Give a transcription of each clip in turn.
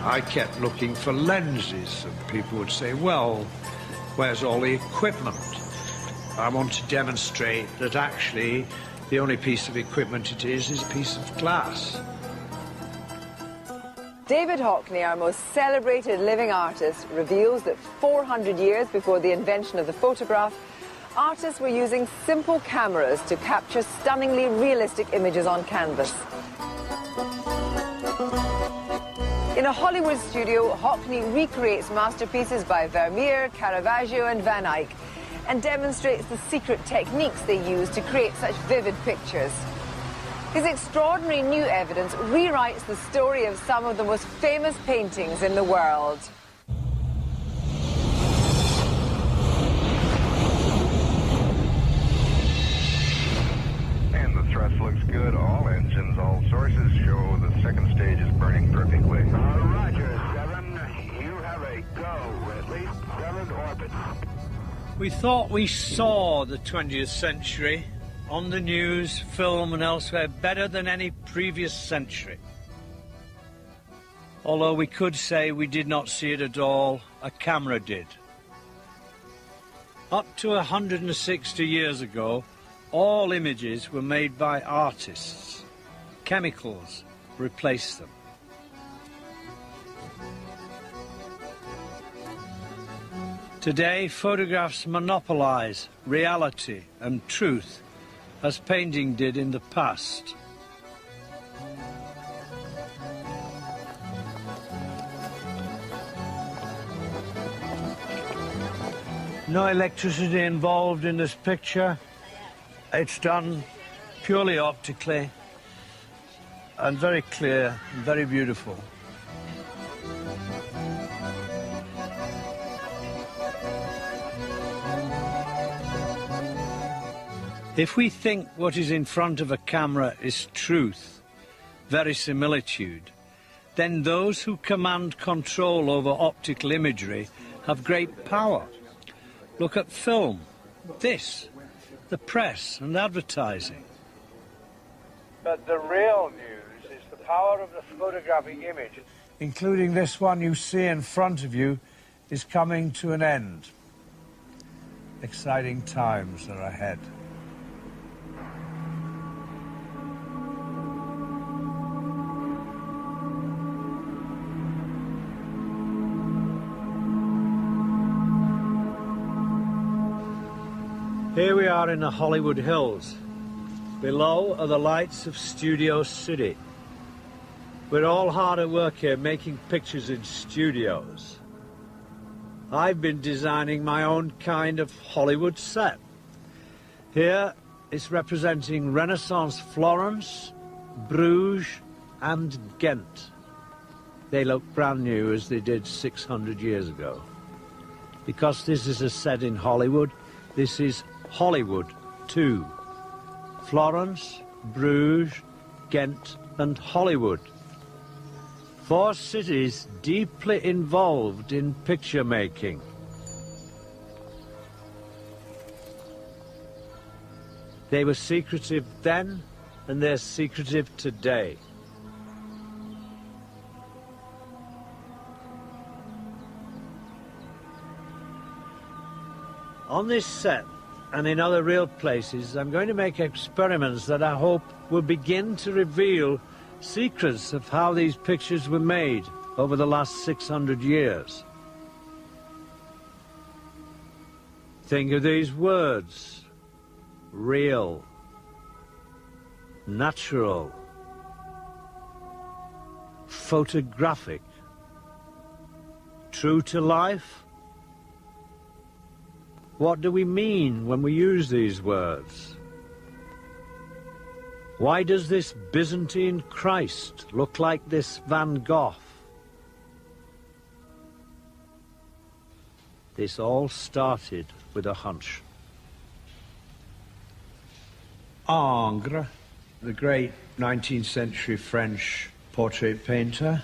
I kept looking for lenses, and people would say, well, where's all the equipment? I want to demonstrate that actually the only piece of equipment it is a piece of glass. David Hockney, our most celebrated living artist, reveals that 400 years before the invention of the photograph, artists were using simple cameras to capture stunningly realistic images on canvas. In a Hollywood studio, Hockney recreates masterpieces by Vermeer, Caravaggio and Van Eyck and demonstrates the secret techniques they use to create such vivid pictures. His extraordinary new evidence rewrites the story of some of the most famous paintings in the world. And the thrust looks good. All engines, all sources show the second stage is burning perfectly. Roger, 7. You have a go. At least 7 orbits. We thought we saw the 20th century on the news, film and elsewhere better than any previous century. Although we could say we did not see it at all, a camera did. Up to 160 years ago, all images were made by artists. Chemicals replaced them. Today, photographs monopolize reality and truth, as painting did in the past. No electricity involved in this picture. It's done purely optically and very clear and very beautiful. If we think what is in front of a camera is truth, verisimilitude, then those who command control over optical imagery have great power. Look at film, this, the press and advertising. But the real news is the power of the photographic image, including this one you see in front of you, is coming to an end. Exciting times are ahead. Here we are in the Hollywood Hills. Below are the lights of Studio City. We're all hard at work here making pictures in studios. I've been designing my own kind of Hollywood set. Here it's representing Renaissance Florence, Bruges and Ghent. They look brand new as they did 600 years ago. Because this is a set in Hollywood, this is Hollywood too. Florence, Bruges, Ghent and Hollywood. 4 cities deeply involved in picture making. They were secretive then and they're secretive today. On this set and in other real places, I'm going to make experiments that I hope will begin to reveal secrets of how these pictures were made over the last 600 years. Think of these words: real, natural, photographic, true to life. What do we mean when we use these words? Why does this Byzantine Christ look like this Van Gogh? This all started with a hunch. Ingres, the great 19th century French portrait painter,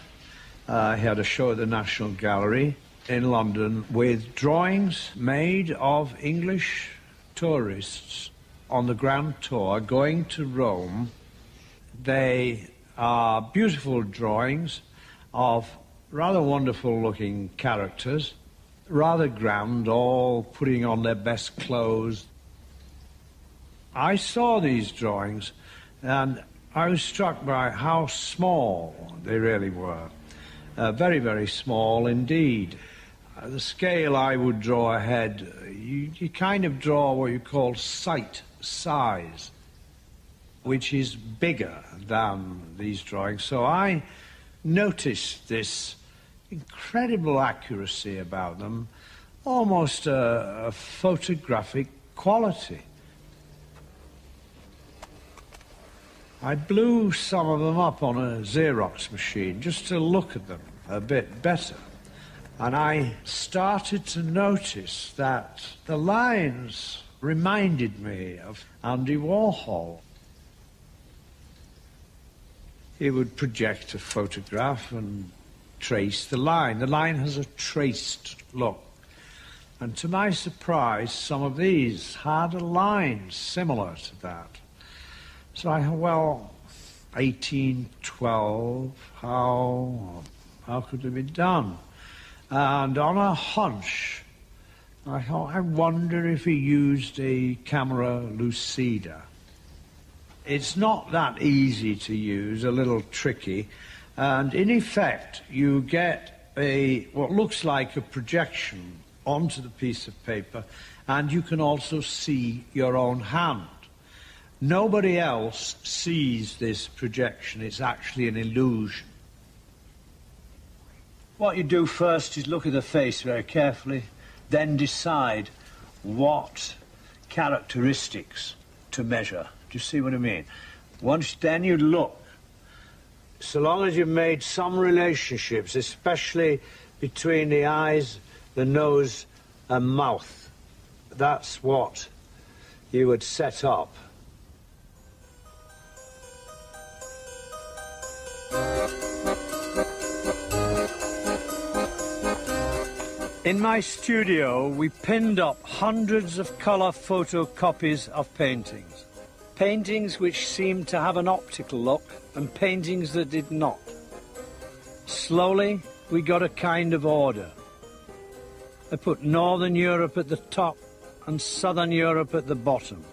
he had a show at the National Gallery in London with drawings made of English tourists on the Grand Tour going to Rome. They are beautiful drawings of Rather wonderful looking characters, rather grand, all putting on their best clothes. I saw these drawings and I was struck by how small they really were. Very, very small indeed. The scale I would draw ahead, you kind of draw what you call sight size, which is bigger than these drawings. So I noticed this incredible accuracy about them, almost a photographic quality. I blew some of them up on a Xerox machine just to look at them a bit better. And I started to notice that the lines reminded me of Andy Warhol. He would project a photograph and trace the line. The line has a traced look. And to my surprise, some of these had a line similar to that. So I thought, well, 1812, how could it be done? And on a hunch, I thought, I wonder if he used a camera lucida. It's not that easy to use, a little tricky, and in effect, you get what looks like a projection onto the piece of paper, and you can also see your own hand. Nobody else sees this projection. It's actually an illusion. What you do first is look at the face very carefully, then decide what characteristics to measure. Do you see what I mean? Then you look. So long as you've made some relationships, especially between the eyes, the nose and mouth, that's what you would set up. In my studio, we pinned up hundreds of colour photocopies of paintings. Paintings which seemed to have an optical look and paintings that did not. Slowly, we got a kind of order. I put Northern Europe at the top and Southern Europe at the bottom.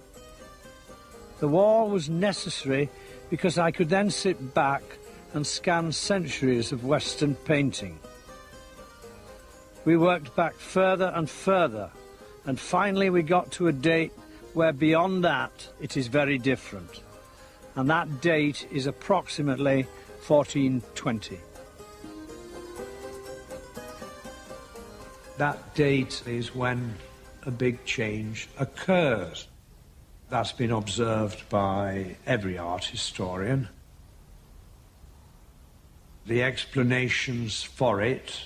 The wall was necessary because I could then sit back and scan centuries of Western painting. We worked back further and further, and finally we got to a date where beyond that it is very different. And that date is approximately 1420. That date is when a big change occurs. That's been observed by every art historian. The explanations for it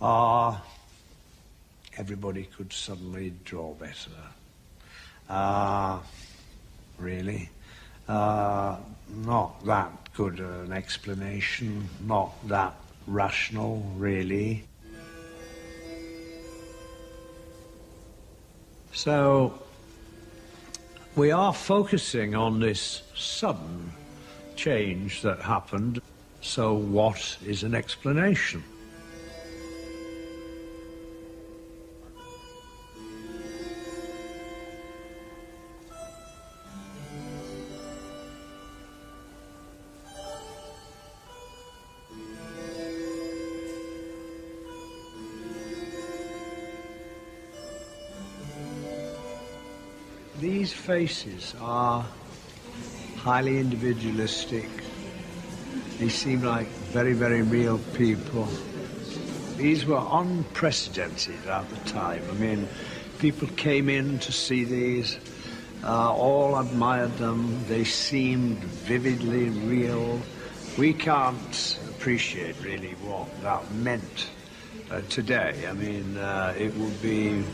are everybody could suddenly draw better. Really? Not that good an explanation, not that rational, really. So, we are focusing on this sudden change that happened. So what is an explanation? These faces are highly individualistic. They seem like very, very real people. These were unprecedented at the time. I mean, people came in to see these, all admired them. They seemed vividly real. We can't appreciate really what that meant today. I mean, it would be,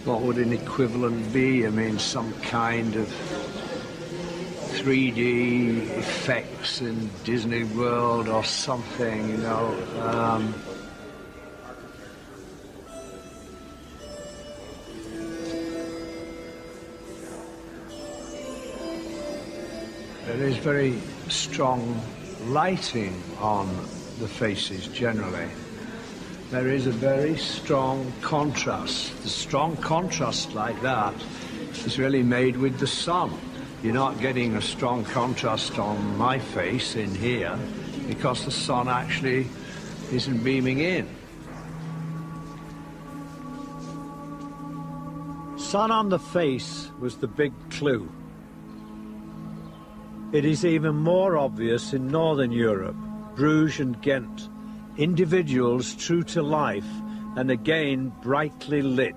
what would an equivalent be? I mean, some kind of 3D effects in Disney World or something, you know. There is very strong lighting on the faces generally, there is a very strong contrast. The strong contrast like that is really made with the sun. You're not getting a strong contrast on my face in here because the sun actually isn't beaming in. Sun on the face was the big clue. It is even more obvious in Northern Europe, Bruges and Ghent, individuals true to life and again brightly lit.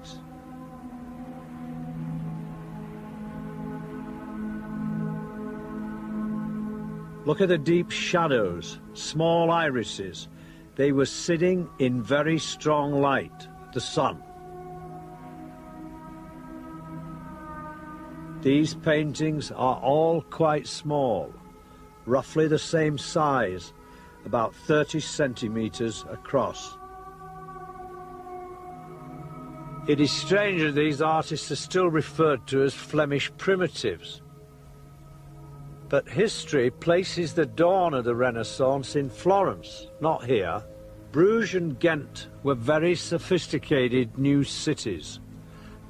Look at the deep shadows, small irises. They were sitting in very strong light, the sun. These paintings are all quite small, roughly the same size, about 30 centimeters across. It is strange that these artists are still referred to as Flemish primitives. But history places the dawn of the Renaissance in Florence, not here. Bruges and Ghent were very sophisticated new cities.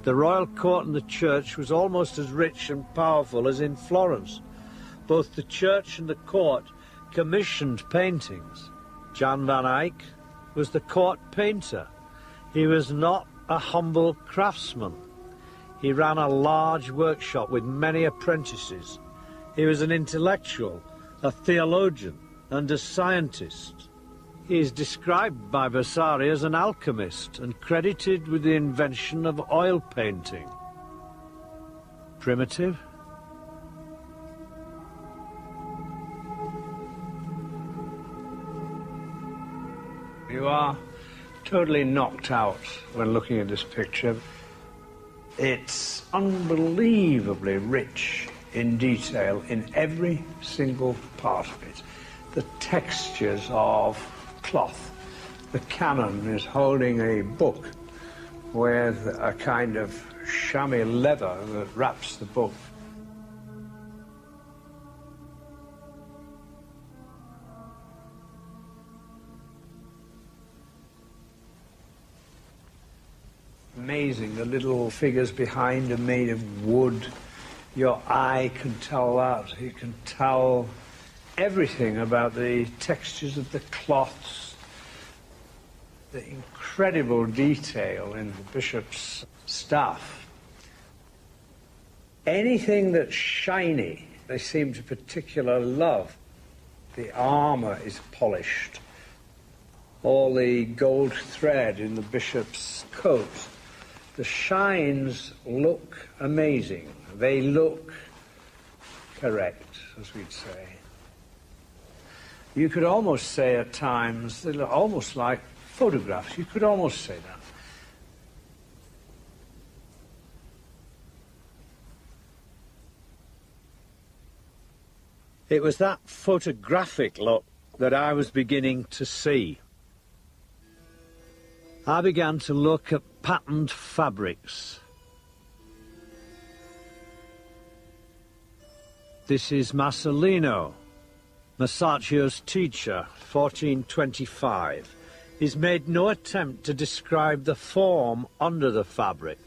The royal court and the church was almost as rich and powerful as in Florence. Both the church and the court commissioned paintings. Jan van Eyck was the court painter. He was not a humble craftsman. He ran a large workshop with many apprentices. He was an intellectual, a theologian, and a scientist. He is described by Vasari as an alchemist and credited with the invention of oil painting. Primitive? You are totally knocked out when looking at this picture. It's unbelievably rich in detail in every single part of it. The textures of cloth. The canon is holding a book with a kind of chamois leather that wraps the book. Amazing, the little figures behind are made of wood. Your eye can tell that. You can tell everything about the textures of the cloths, the incredible detail in the bishop's staff. Anything that's shiny, they seem to particularly love. The armour is polished. All the gold thread in the bishop's coat. The shines look amazing. They look correct, as we'd say. You could almost say at times, they look almost like photographs. You could almost say that. It was that photographic look that I was beginning to see. I began to look at patterned fabrics. This is Masolino, Masaccio's teacher, 1425. He's made no attempt to describe the form under the fabric.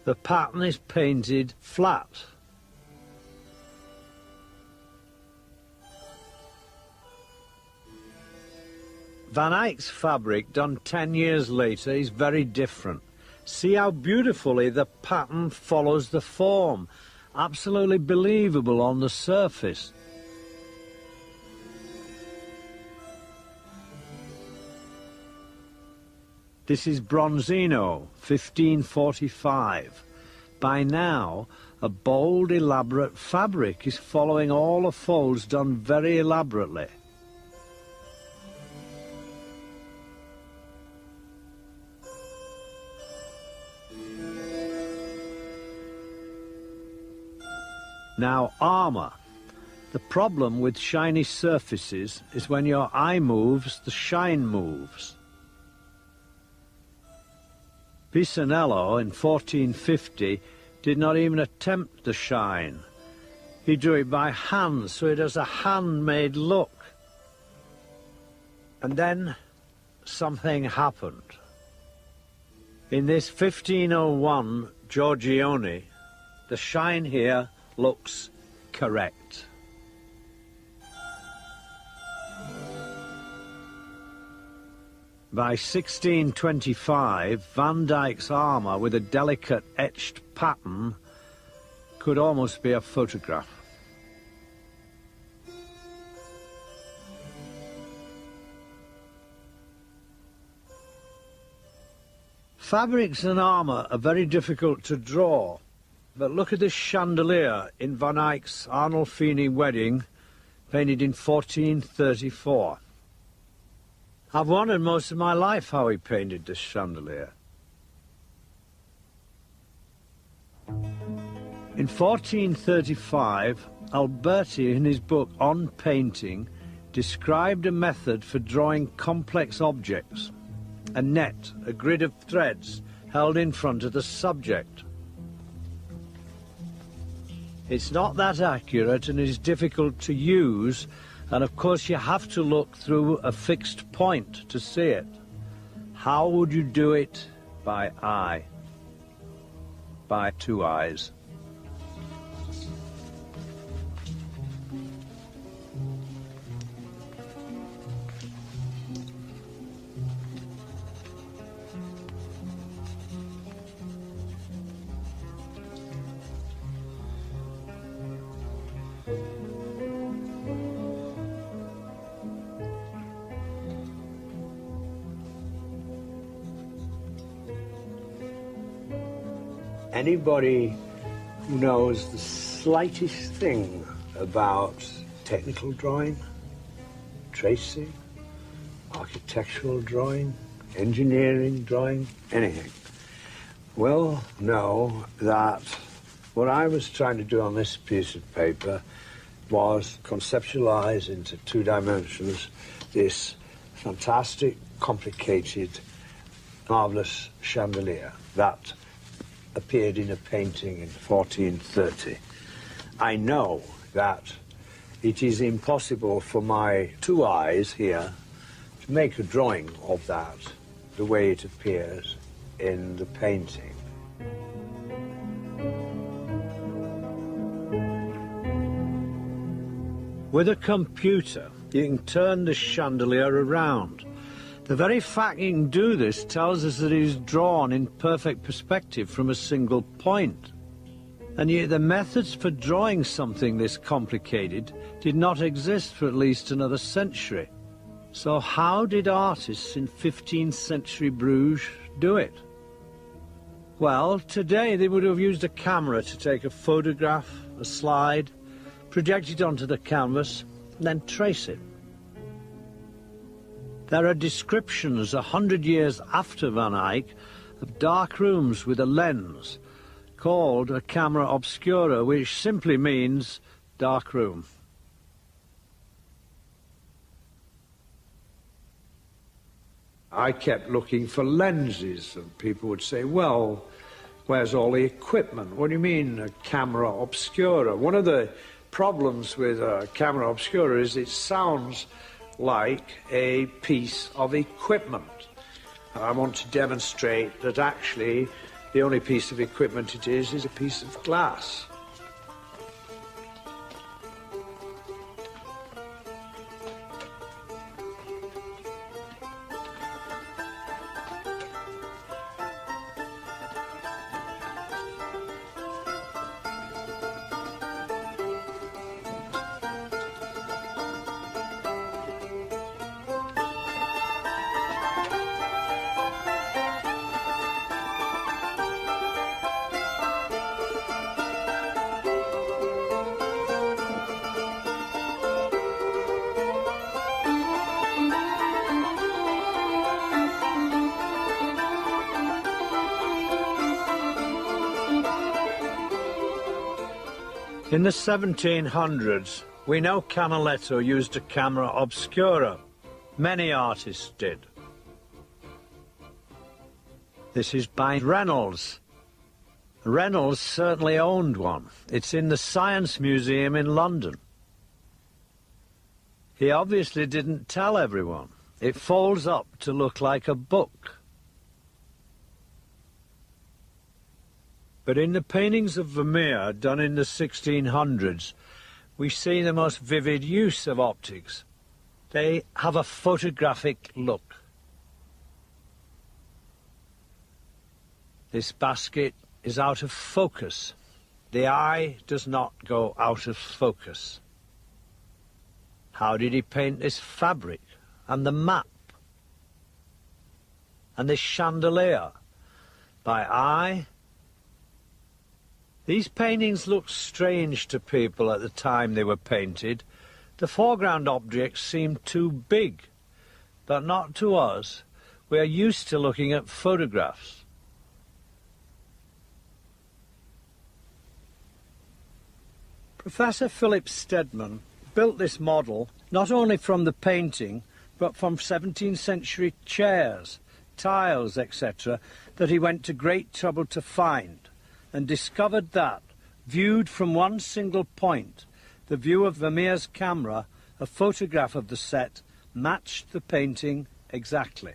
The pattern is painted flat. Van Eyck's fabric, done 10 years later, is very different. See how beautifully the pattern follows the form. Absolutely believable on the surface. This is Bronzino, 1545. By now, a bold, elaborate fabric is following all the folds done very elaborately. Now, armour. The problem with shiny surfaces is when your eye moves, the shine moves. Pisanello in 1450 did not even attempt the shine. He drew it by hand, so it has a handmade look. And then something happened. In this 1501 Giorgione, the shine here looks correct. By 1625, Van Dyck's armour with a delicate etched pattern could almost be a photograph. Fabrics and armour are very difficult to draw, but look at this chandelier in Van Eyck's Arnolfini wedding, painted in 1434. I've wondered most of my life how he painted this chandelier. In 1435, Alberti, in his book On Painting, described a method for drawing complex objects. A net, a grid of threads, held in front of the subject. It's not that accurate and is difficult to use, and of course you have to look through a fixed point to see it. How would you do it? By eye. By two eyes. Anybody who knows the slightest thing about technical drawing, tracing, architectural drawing, engineering drawing, anything, will know that what I was trying to do on this piece of paper was conceptualize into two dimensions this fantastic, complicated, marvelous chandelier that appeared in a painting in 1430. I know that it is impossible for my two eyes here to make a drawing of that the way it appears in the painting. With a computer, you can turn the chandelier around. The very fact you can do this tells us that it is drawn in perfect perspective from a single point. And yet the methods for drawing something this complicated did not exist for at least another century. So how did artists in 15th century Bruges do it? Well, today they would have used a camera to take a photograph, a slide, project it onto the canvas, and then trace it. There are descriptions 100 years after Van Eyck of dark rooms with a lens called a camera obscura, which simply means dark room. I kept looking for lenses, and people would say, well, where's all the equipment? What do you mean, a camera obscura? One of the problems with a camera obscura is it sounds like a piece of equipment. I want to demonstrate that actually the only piece of equipment it is a piece of glass. In the 1700s, we know Canaletto used a camera obscura. Many artists did. This is by Reynolds. Reynolds certainly owned one. It's in the Science Museum in London. He obviously didn't tell everyone. It folds up to look like a book. But in the paintings of Vermeer done in the 1600s, we see the most vivid use of optics. They have a photographic look. This basket is out of focus. The eye does not go out of focus. How did he paint this fabric and the map and this chandelier? By eye? These paintings looked strange to people at the time they were painted. The foreground objects seemed too big, but not to us. We are used to looking at photographs. Professor Philip Stedman built this model not only from the painting, but from 17th century chairs, tiles, etc., that he went to great trouble to find, and discovered that, viewed from one single point, the view of Vermeer's camera, a photograph of the set, matched the painting exactly.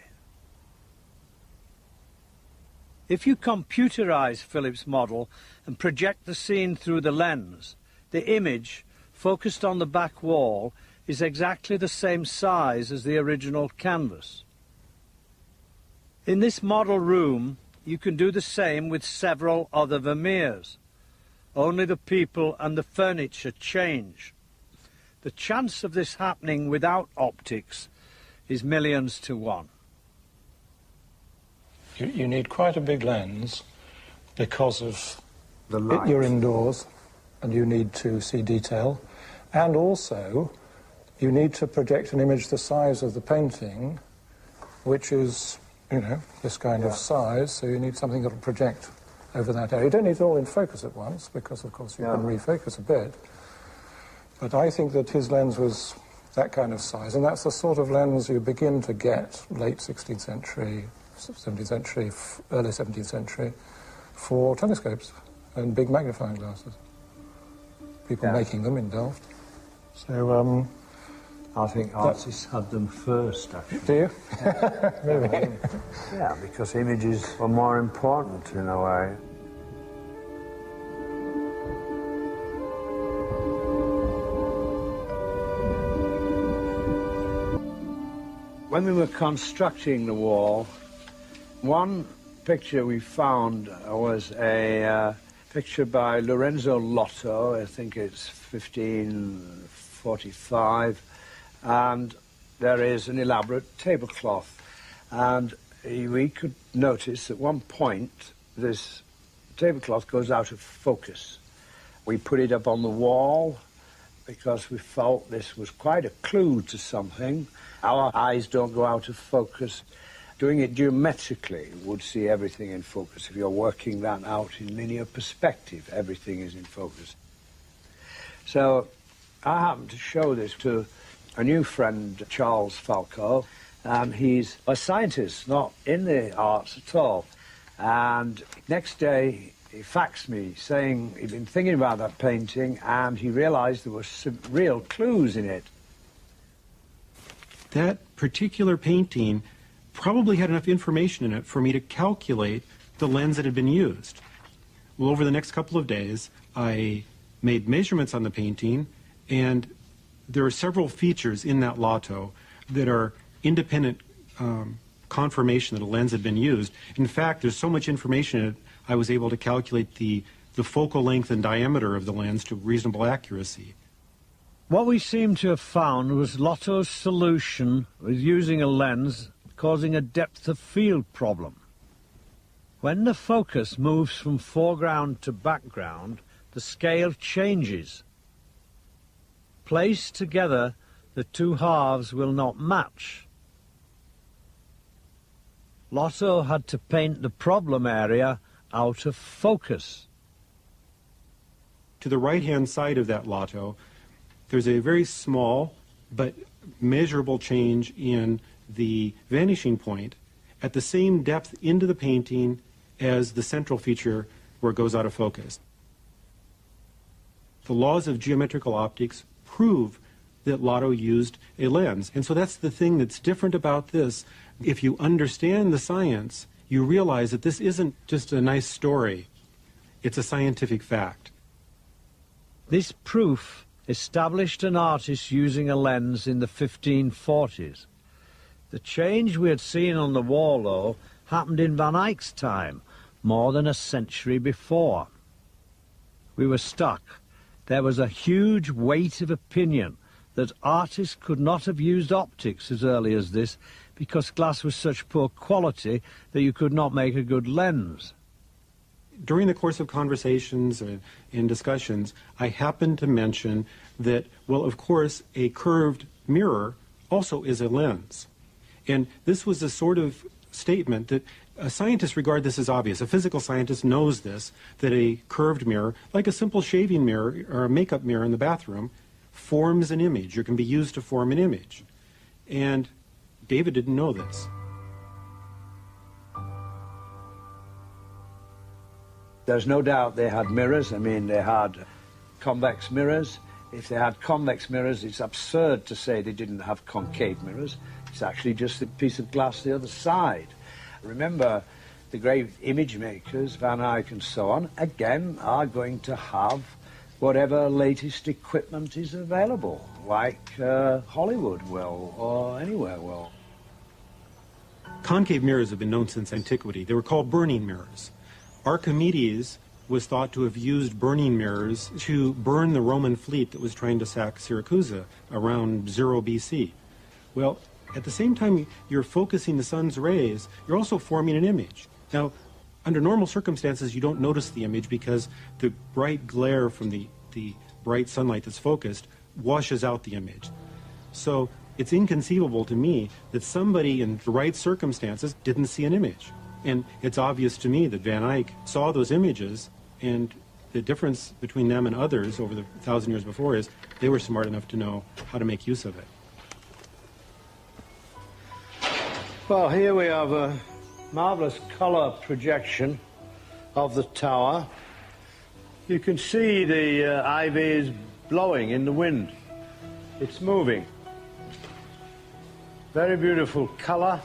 If you computerize Philip's model and project the scene through the lens, the image, focused on the back wall, is exactly the same size as the original canvas. In this model room, you can do the same with several other Vermeers. Only the people and the furniture change. The chance of this happening without optics is millions to one. You need quite a big lens because of The light. you're indoors and you need to see detail, and also you need to project an image the size of the painting, which is, you know, this kind of size, so you need something that will project over that area. You don't need it all in focus at once, because of course you can refocus a bit. But I think that his lens was that kind of size, and that's the sort of lens you begin to get late 16th century, 17th century, early 17th century, for telescopes and big magnifying glasses. People making them in Delft. So, I think artists had them first, actually. do you? Maybe. Yeah, because images were more important in a way. When we were constructing the wall, one picture we found was a picture by Lorenzo Lotto. I think it's 1545. And there is an elaborate tablecloth. And we could notice at one point this tablecloth goes out of focus. We put it up on the wall because we felt this was quite a clue to something. Our eyes don't go out of focus. Doing it geometrically would see everything in focus. If you're working that out in linear perspective, everything is in focus. So I happened to show this to a new friend, Charles Falco, and he's a scientist, not in the arts at all. And next day, he faxed me saying he'd been thinking about that painting and he realized there were some real clues in it. That particular painting probably had enough information in it for me to calculate the lens that had been used. Well, over the next couple of days, I made measurements on the painting, and there are several features in that lotto that are independent confirmation that a lens had been used. In fact, there's so much information in it, I was able to calculate the focal length and diameter of the lens to reasonable accuracy. What we seem to have found was Lotto's solution with using a lens causing a depth of field problem. When the focus moves from foreground to background, the scale changes. Placed together, the two halves will not match. Lotto had to paint the problem area out of focus. To the right-hand side of that lotto, there's a very small but measurable change in the vanishing point at the same depth into the painting as the central feature where it goes out of focus. The laws of geometrical optics prove that Lotto used a lens. And so that's the thing that's different about this. If you understand the science, you realize that this isn't just a nice story. It's a scientific fact. This proof established an artist using a lens in the 1540s. The change we had seen on the wall, though, happened in Van Eyck's time, more than a century before. We were stuck. There was a huge weight of opinion that artists could not have used optics as early as this because glass was such poor quality that you could not make a good lens. During the course of conversations and discussions, I happened to mention that, well, of course, a curved mirror also is a lens. And this was a sort of statement that scientists regard this as obvious. A physical scientist knows this, that a curved mirror, like a simple shaving mirror or a makeup mirror in the bathroom, forms an image or can be used to form an image. And David didn't know this. There's no doubt they had mirrors. I mean, they had convex mirrors. If they had convex mirrors, it's absurd to say they didn't have concave mirrors. It's actually just a piece of glass the other side. Remember, the great image makers, Van Eyck and so on, again, are going to have whatever latest equipment is available, like Hollywood will, or anywhere will. Concave mirrors have been known since antiquity. They were called burning mirrors. Archimedes was thought to have used burning mirrors to burn the Roman fleet that was trying to sack Syracuse around 0 BC. Well, at the same time you're focusing the sun's rays, you're also forming an image. Now, under normal circumstances, you don't notice the image because the bright glare from the bright sunlight that's focused washes out the image. So it's inconceivable to me that somebody in the right circumstances didn't see an image. And it's obvious to me that Van Eyck saw those images, and the difference between them and others over the 1,000 years before is they were smart enough to know how to make use of it. Well, here we have a marvelous color projection of the tower. You can see the ivy is blowing in the wind. It's moving. Very beautiful color.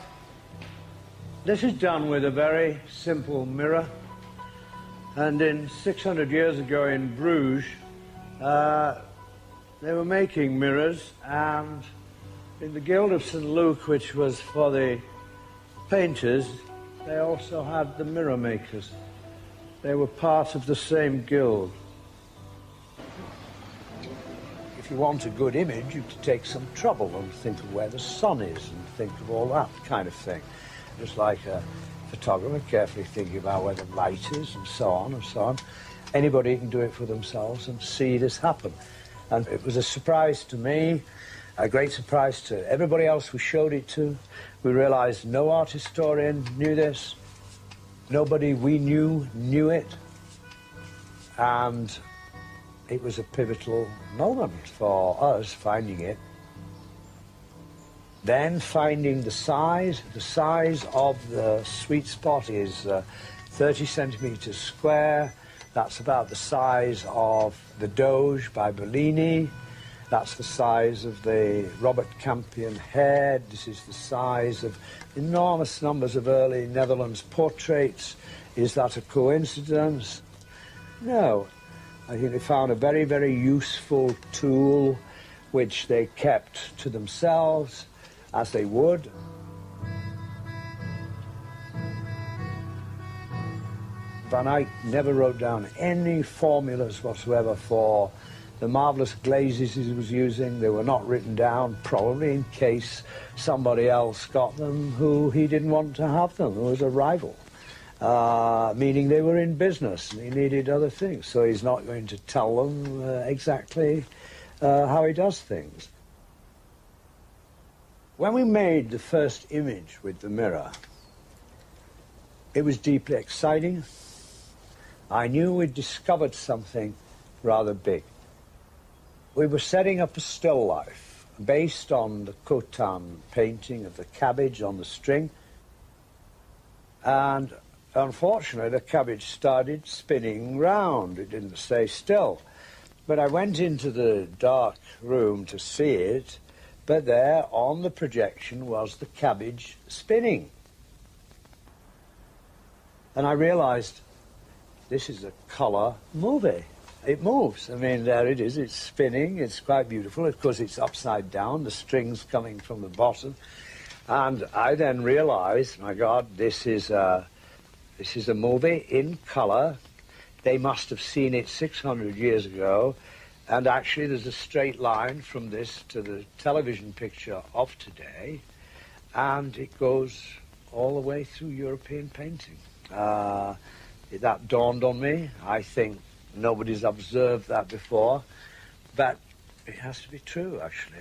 This is done with a very simple mirror. And in 600 years ago in Bruges, they were making mirrors, and in the Guild of St. Luke, which was for the painters, they also had the mirror makers. They were part of the same guild. If you want a good image, you have to take some trouble and think of where the sun is and think of all that kind of thing. Just like a photographer carefully thinking about where the light is and so on and so on. Anybody can do it for themselves and see this happen. And it was a surprise to me, a great surprise to everybody else we showed it to. We realized no art historian knew this. Nobody we knew it. And it was a pivotal moment for us finding it. Then finding the size of the sweet spot is 30 centimeters square. That's about the size of the Doge by Bellini. That's the size of the Robert Campion head. This is the size of enormous numbers of early Netherlands portraits. Is that a coincidence? No. I think they found a very, very useful tool which they kept to themselves, as they would. Van Eyck never wrote down any formulas whatsoever for the marvelous glazes he was using. They were not written down, probably in case somebody else got them who he didn't want to have them, who was a rival. Meaning they were in business and he needed other things, so he's not going to tell them exactly how he does things. When we made the first image with the mirror, it was deeply exciting. I knew we'd discovered something rather big. We were setting up a still life based on the Cotin painting of the cabbage on the string, and unfortunately the cabbage started spinning round. It didn't stay still. But I went into the dark room to see it, but there on the projection was the cabbage spinning. And I realized this is a colour movie. It moves. I mean, there it is. It's spinning. It's quite beautiful. Of course, it's upside down. The string's coming from the bottom. And I then realized, my God, this is a movie in colour. They must have seen it 600 years ago. And actually, there's a straight line from this to the television picture of today. And it goes all the way through European painting. That dawned on me. I think nobody's observed that before. But it has to be true, actually.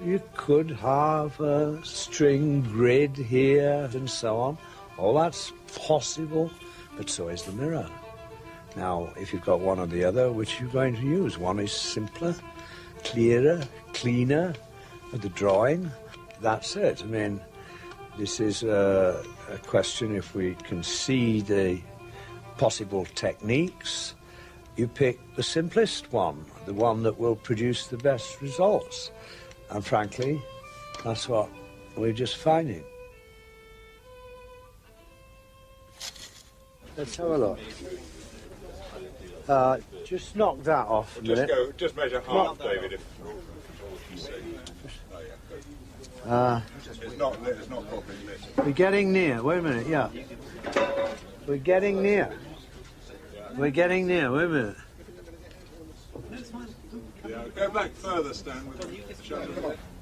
You could have a string grid here and so on. All that's possible, but so is the mirror. Now, if you've got one or the other, which are you going to use? One is simpler, clearer, cleaner, with the drawing. That's it. I mean, this is a question, if we can see the possible techniques, you pick the simplest one, the one that will produce the best results. And frankly, that's what we're just finding. Let's have a look. Just knock that off a minute. Just measure half, David. It's not properly lit. We're getting near. Wait a minute, yeah. We're getting near. We're getting near. Wait a minute. Yeah, go back further, Stan.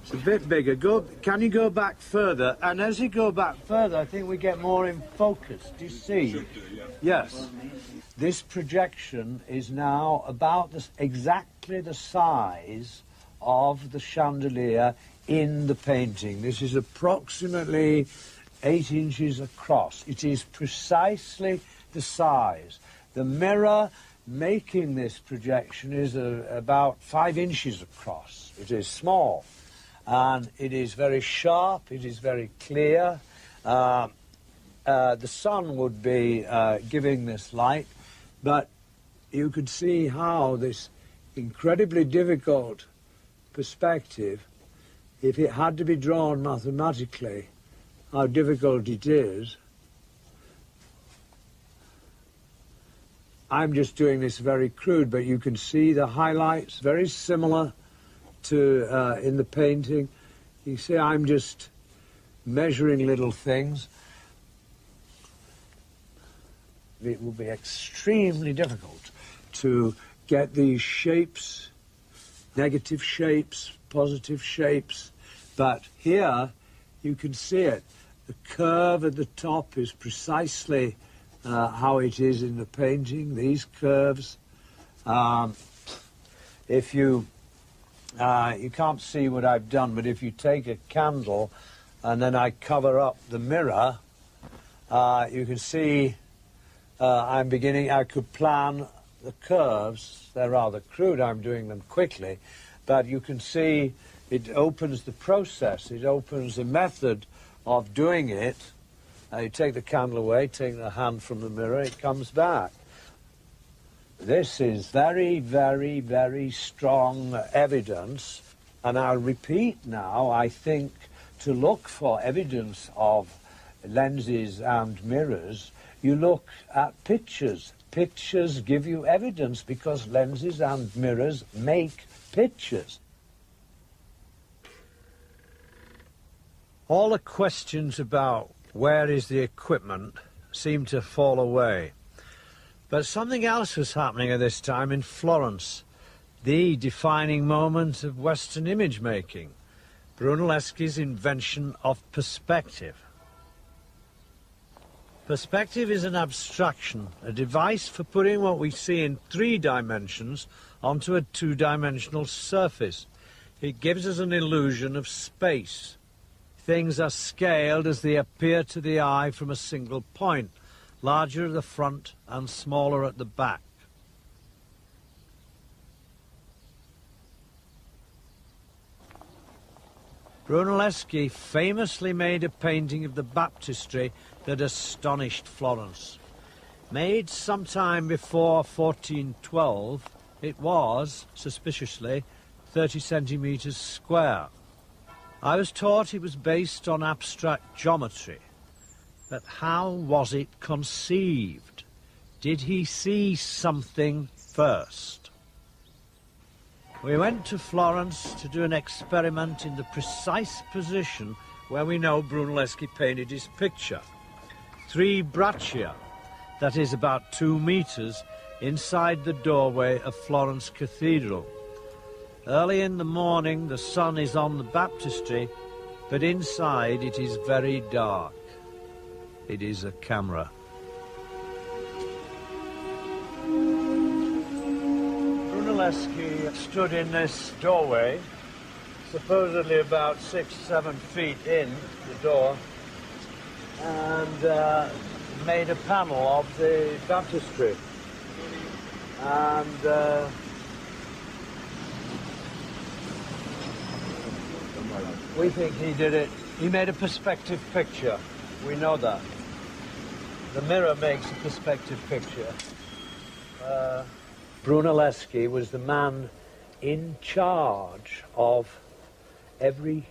It's a bit bigger. Can you go back further? And as you go back further, I think we get more in focus. Do you see? Should do, yeah. Yes. This projection is now about exactly the size of the chandelier in the painting. This is approximately 8 inches across. It is precisely the size. The mirror making this projection is about 5 inches across. It is small, and it is very sharp, it is very clear. The sun would be giving this light, but you could see how this incredibly difficult perspective, if it had to be drawn mathematically, how difficult it is. I'm just doing this very crude, but you can see the highlights, very similar to in the painting. You see, I'm just measuring little things. It will be extremely difficult to get these shapes, negative shapes, positive shapes, but here you can see it. The curve at the top is precisely how it is in the painting, these curves. If you can't see what I've done, but if you take a candle and then I cover up the mirror, you can see I could plan the curves. They're rather crude, I'm doing them quickly, but you can see it opens the process, it opens the method of doing it. You take the candle away, take the hand from the mirror, it comes back. This is very, very, very strong evidence, and I'll repeat now, I think, to look for evidence of lenses and mirrors, you look at pictures. Pictures give you evidence because lenses and mirrors make pictures. All the questions about where is the equipment seem to fall away. But something else was happening at this time in Florence, the defining moment of Western image making, Brunelleschi's invention of perspective. Perspective is an abstraction, a device for putting what we see in 3 dimensions onto a 2-dimensional surface. It gives us an illusion of space. Things are scaled as they appear to the eye from a single point, larger at the front and smaller at the back. Brunelleschi famously made a painting of the baptistry that astonished Florence. Made sometime before 1412, it was, suspiciously, 30 centimetres square. I was taught it was based on abstract geometry. But how was it conceived? Did he see something first? We went to Florence to do an experiment in the precise position where we know Brunelleschi painted his picture. 3 braccia, that is about 2 meters, inside the doorway of Florence Cathedral. Early in the morning the sun is on the baptistry, but inside it is very dark. It is a camera. Brunelleschi stood in this doorway, supposedly about 6-7 feet in the door, and made a panel of the baptistry. And we think he did it. He made a perspective picture. We know that. The mirror makes a perspective picture. Brunelleschi was the man in charge of every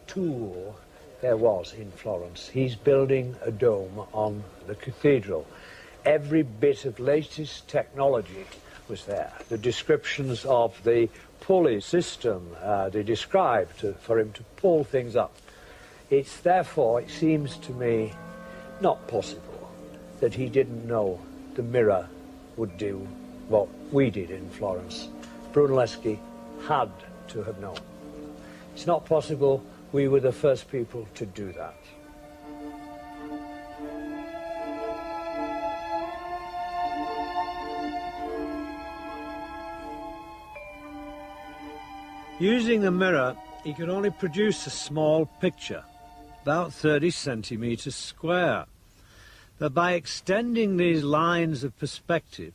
tool there was in Florence. He's building a dome on the cathedral. Every bit of latest technology was there. The descriptions of the pulley system they described for him to pull things up. It's therefore, it seems to me, not possible that he didn't know the mirror would do what we did in Florence. Brunelleschi had to have known. It's not possible we were the first people to do that. Using the mirror, he could only produce a small picture, about 30 centimeters square. But by extending these lines of perspective,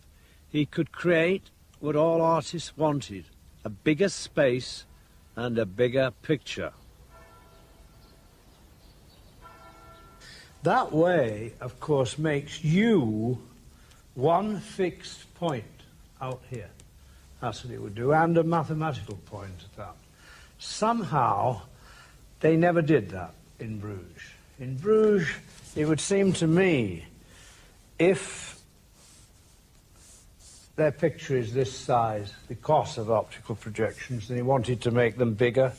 he could create what all artists wanted, a bigger space and a bigger picture. That way, of course, makes you one fixed point out here. That's what it would do, and a mathematical point at that. Somehow, they never did that in Bruges. In Bruges, it would seem to me, if their picture is this size because of optical projections, and they wanted to make them bigger,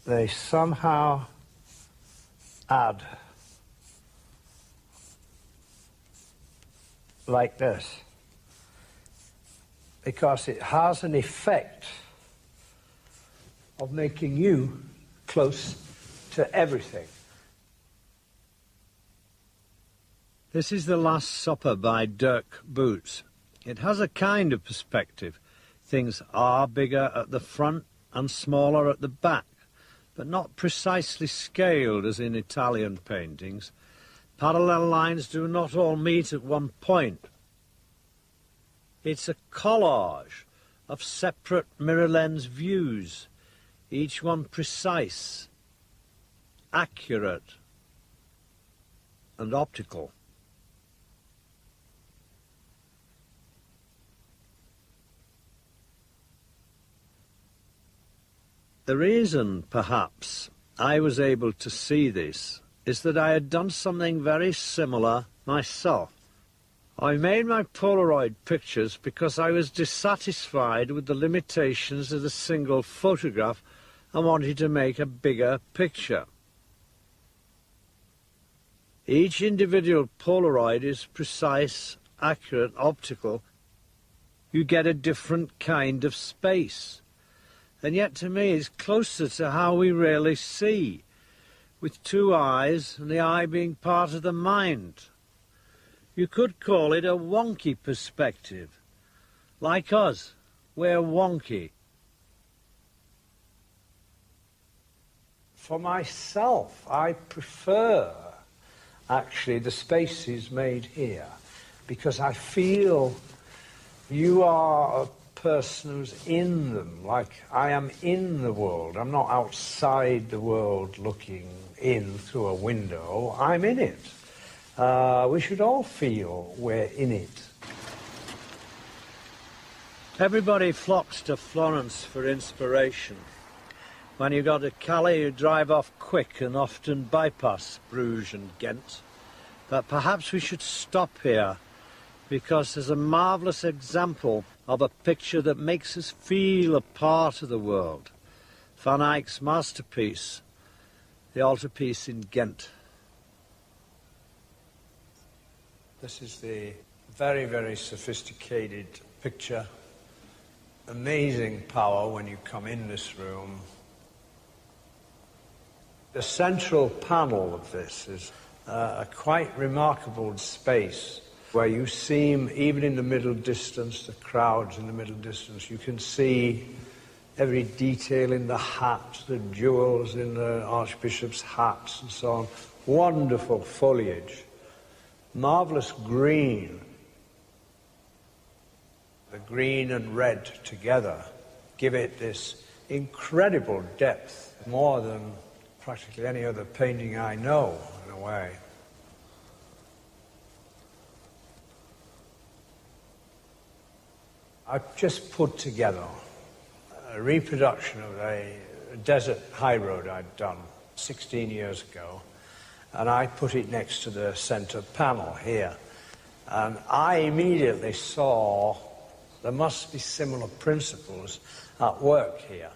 they somehow add like this, because it has an effect of making you close to everything. This is The Last Supper by Dirk Boots. It has a kind of perspective. Things are bigger at the front and smaller at the back, but not precisely scaled as in Italian paintings. Parallel lines do not all meet at one point. It's a collage of separate mirror lens views, each one precise, accurate, and optical. The reason, perhaps, I was able to see this is that I had done something very similar myself. I made my Polaroid pictures because I was dissatisfied with the limitations of a single photograph and wanted to make a bigger picture. Each individual Polaroid is precise, accurate, optical. You get a different kind of space. And yet to me it's closer to how we really see, with two eyes and the eye being part of the mind. You could call it a wonky perspective. Like us, we're wonky. For myself, I prefer actually the spaces made here, because I feel you are a person who's in them, like I am in the world. I'm not outside the world looking in through a window. I'm in it. We should all feel we're in it. Everybody flocks to Florence for inspiration. When you go to Calais, you drive off quick and often bypass Bruges and Ghent. But perhaps we should stop here, because there's a marvellous example of a picture that makes us feel a part of the world. Van Eyck's masterpiece, the altarpiece in Ghent. This is the very, very sophisticated picture. Amazing power when you come in this room. The central panel of this is a quite remarkable space where you seem, even in the middle distance, the crowds in the middle distance, you can see every detail in the hat, the jewels in the archbishop's hats and so on. Wonderful foliage, marvellous green. The green and red together give it this incredible depth, more than practically any other painting I know, in a way. I've just put together a reproduction of a desert high road I'd done 16 years ago, and I put it next to the centre panel here. And I immediately saw there must be similar principles at work here.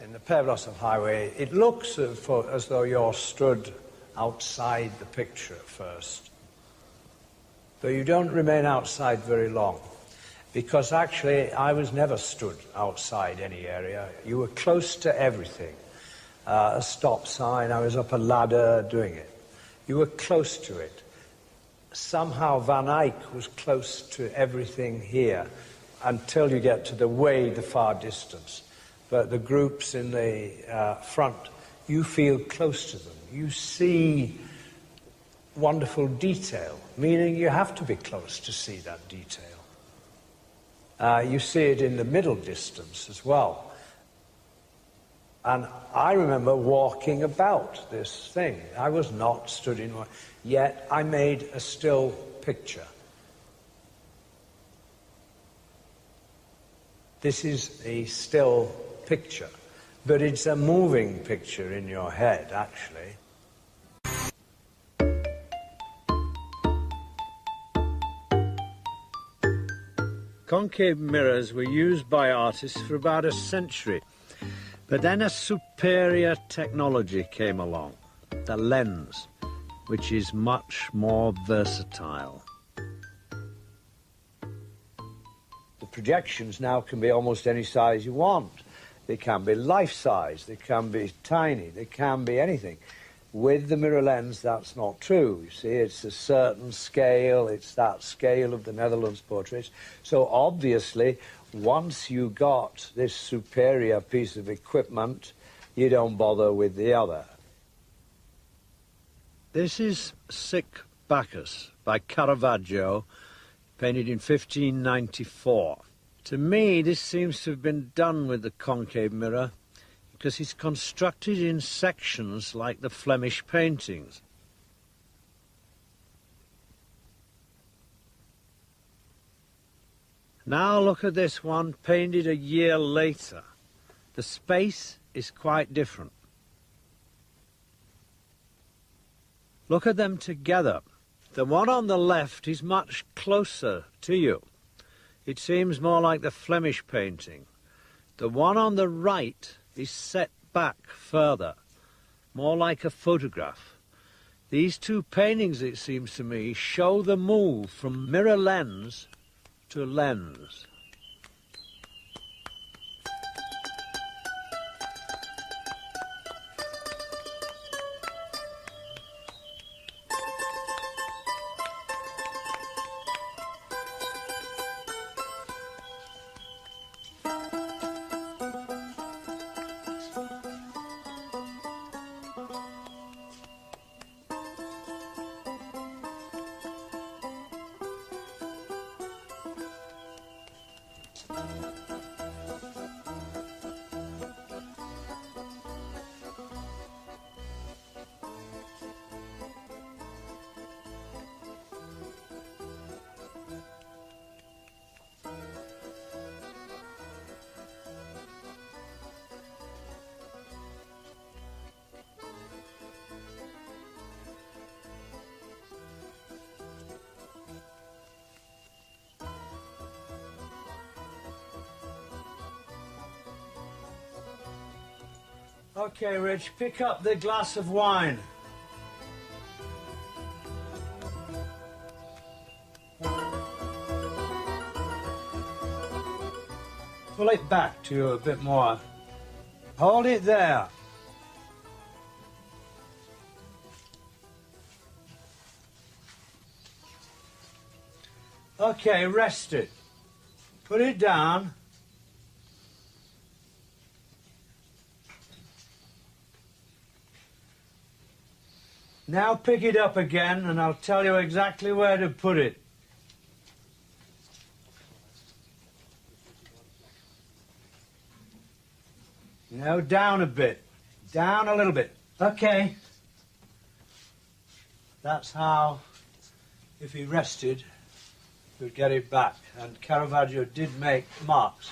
In the Pavlosov Highway, it looks as though you're stood outside the picture at first. But you don't remain outside very long, because actually I was never stood outside any area. You were close to everything. A stop sign, I was up a ladder doing it. You were close to it. Somehow Van Eyck was close to everything here until you get to the far distance. But the groups in the front, you feel close to them. You see wonderful detail, meaning you have to be close to see that detail. You see it in the middle distance as well. And I remember walking about this thing. I was not stood in one, yet I made a still picture. This is a still picture, but it's a moving picture in your head, actually. Concave mirrors were used by artists for about a century, but then a superior technology came along, the lens, which is much more versatile. The projections now can be almost any size you want. They can be life-size, they can be tiny, they can be anything. With the mirror lens, that's not true. You see, it's a certain scale, it's that scale of the Netherlands portraits. So obviously, once you got this superior piece of equipment, you don't bother with the other. This is Sic Bacchus by Caravaggio, painted in 1594. To me, this seems to have been done with the concave mirror because it's constructed in sections like the Flemish paintings. Now look at this one, painted a year later. The space is quite different. Look at them together. The one on the left is much closer to you. It seems more like the Flemish painting. The one on the right is set back further, more like a photograph. These two paintings, it seems to me, show the move from mirror lens to lens. Okay, Rich, pick up the glass of wine. Pull it back to you a bit more. Hold it there. Okay, rest it. Put it down. Now pick it up again and I'll tell you exactly where to put it. Now down a bit. Down a little bit. Okay. That's how, if he rested, he would get it back. And Caravaggio did make marks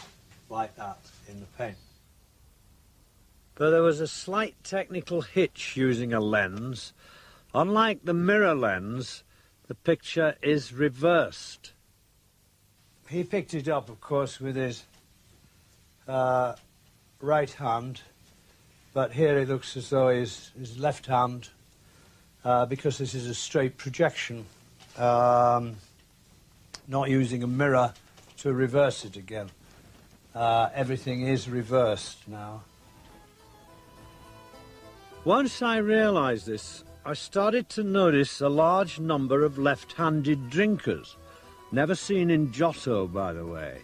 like that in the paint. But there was a slight technical hitch using a lens. Unlike the mirror lens, the picture is reversed. He picked it up, of course, with his right hand, but here it looks as though his left hand, because this is a straight projection, not using a mirror to reverse it again. Everything is reversed now. Once I realized this, I started to notice a large number of left-handed drinkers, never seen in Giotto, by the way.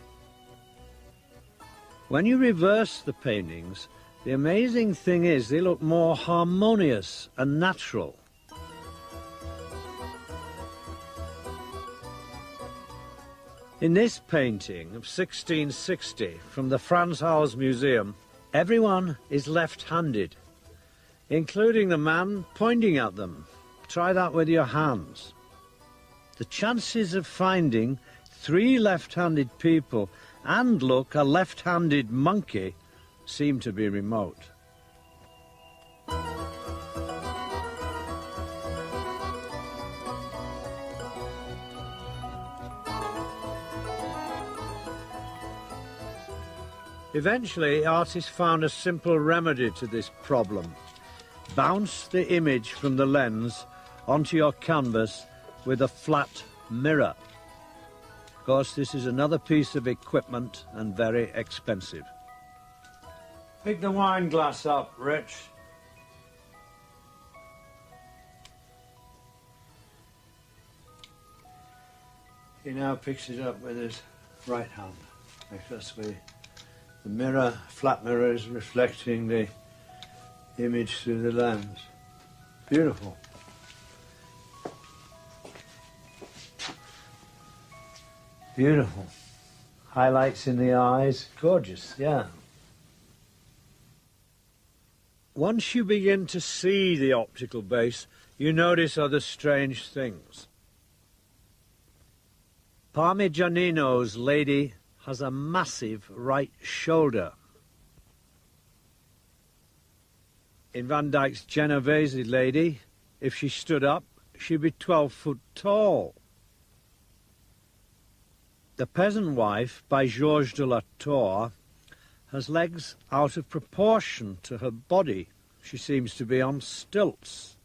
When you reverse the paintings, the amazing thing is they look more harmonious and natural. In this painting of 1660 from the Franz Hals Museum, everyone is left-handed, including the man pointing at them. Try that with your hands. The chances of finding 3 left-handed people and, look, a left-handed monkey seem to be remote. Eventually, artists found a simple remedy to this problem. Bounce the image from the lens onto your canvas with a flat mirror. Of course, this is another piece of equipment and very expensive. Pick the wine glass up, Rich. He now picks it up with his right hand, because the mirror, flat mirror, is reflecting the image through the lens. Beautiful. Beautiful. Highlights in the eyes. Gorgeous, yeah. Once you begin to see the optical base, you notice other strange things. Parmigianino's lady has a massive right shoulder. In Van Dyck's Genovese lady, if she stood up, she'd be 12 foot tall. The Peasant Wife by Georges de la Tour has legs out of proportion to her body. She seems to be on stilts.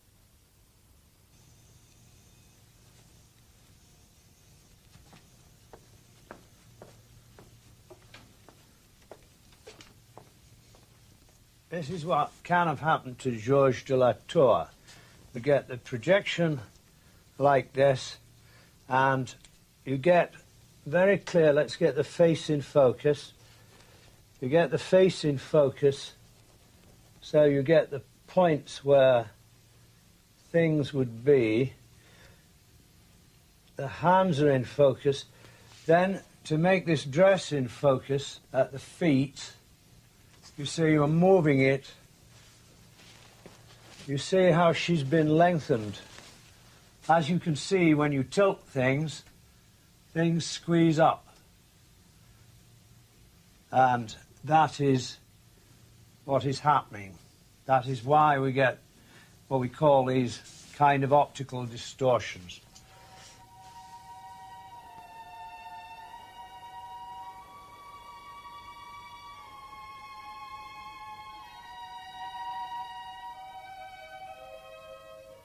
This is what can have happened to Georges de la Tour. You get the projection like this, and you get very clear. Let's get the face in focus. You get the face in focus, so you get the points where things would be. The hands are in focus. Then, to make this dress in focus at the feet, you see you're moving it. You see how she's been lengthened. As you can see, when you tilt things, things squeeze up. And that is what is happening. That is why we get what we call these kind of optical distortions.